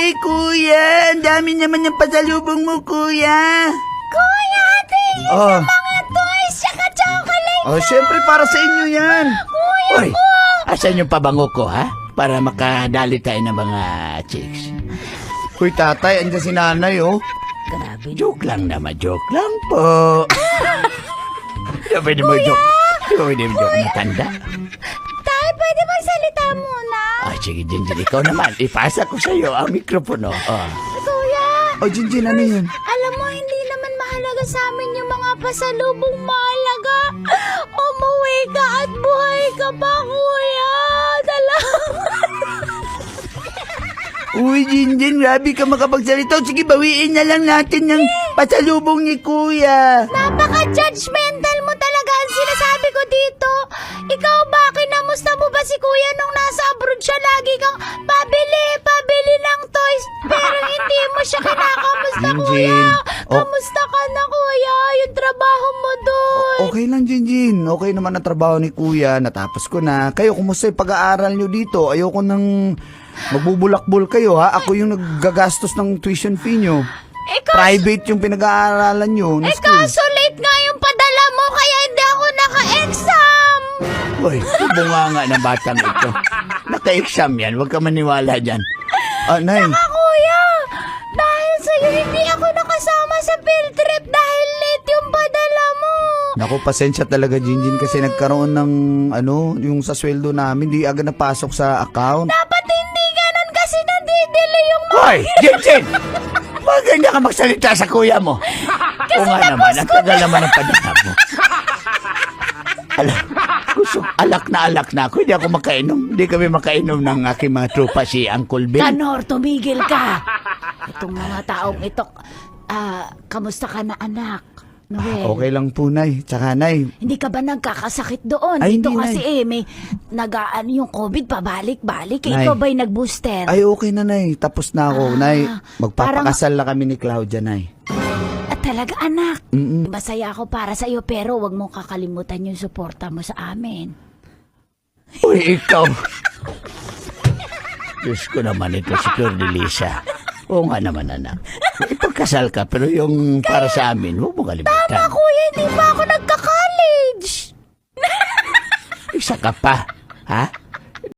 Uy, kuya, ang dami naman ng pasalubong mo, kuya. Kuya, ate, Oh. mga toys, saka chocolate. Oh, syempre para sa inyo yan. Kuya Uy, asan yung pabango ko, ha? Para makadali tayo ng mga chicks. Uy, tatay, andyan si nanay, oh. Grabe. Joke lang naman, joke lang po. Di ba pwede mo joke? Di ba pwede mo joke matanda? Tay, pwede magsalita muna? Ah, sige, Jinjin, ikaw naman. Ipasa ko sa'yo ang mikropono. Oh. Kuya, Oh, Jinjin, ano yun? alam mo, hindi naman mahalaga sa amin yung mga pasalubong mahalaga. Umuwi ka at buhay ka pa, kuya. Uy, Jinjin, grabe ka makapagsalita. Sige, bawiin na lang natin ng pasalubong ni kuya. Napaka-judgmental mo talaga ang sinasabi ko dito. Ikaw ba, kinamusta mo ba si kuya nung nasa abroad siya? Lagi kang pabili ng toys. Pero hindi mo siya kinakamusta, Jinjin. kuya. Oh. Kamusta ka na, kuya? Yung trabaho mo doon. Okay lang, Jinjin. Okay naman ang trabaho ni kuya. Natapos ko na. Kayo, kumusta yung pag-aaral nyo dito? Ayoko nang magbubulakbol kayo, ha? Ako yung naggagastos ng tuition fee nyo. Private yung pinag-aaralan nyo na school. Kaso late nga yung padala mo, kaya hindi ako naka-exam. Uy, bunga nga na batang ito. Naka-exam yan. Huwag ka maniwala dyan. Ah, Nay. Kuya, dahil sa'yo hindi ako nakasama sa field trip dahil late yung padala mo. Naku, pasensya talaga, Jinjin, kasi nagkaroon ng, yung sa sweldo namin, di agad napasok sa account. Dapat hindi ganun kasi nadidili yung mga... Hoy, Jinjin! Maganda ka magsalita sa kuya mo. O nga naman, ang tagal naman ang padala mo. Alak na ako. Hindi ako makainom. Hindi kami makainom ng aking mga tropa, si Uncle Bill. Kanor, tumigil ka. Itong mga taong ito, kamusta ka na anak? Noel. Okay lang po, Nay. Tsaka, Nay, Hindi ka ba nagkakasakit doon? Ay, Dito hindi, kasi Nay. may nagaan yung COVID pabalik-balik. Nay. Ikaw ba'y nag-booster? ay okay na, Nay. Tapos na ako, Nay. parang- Magpapakasal na kami ni Claudia, Nay. At talaga anak. Mm-mm. Masaya ako para sa iyo pero wag mong kakalimutan yung suporta mo sa amin. Uy, ikaw. Diyos ko naman ito si Flor de Lisa. Oo nga naman, anak. Ipagkasal ka, pero yung para sa amin, huwag mo kalimutan. Kuya, hindi pa ako nagka-college. Isa ka pa, ha?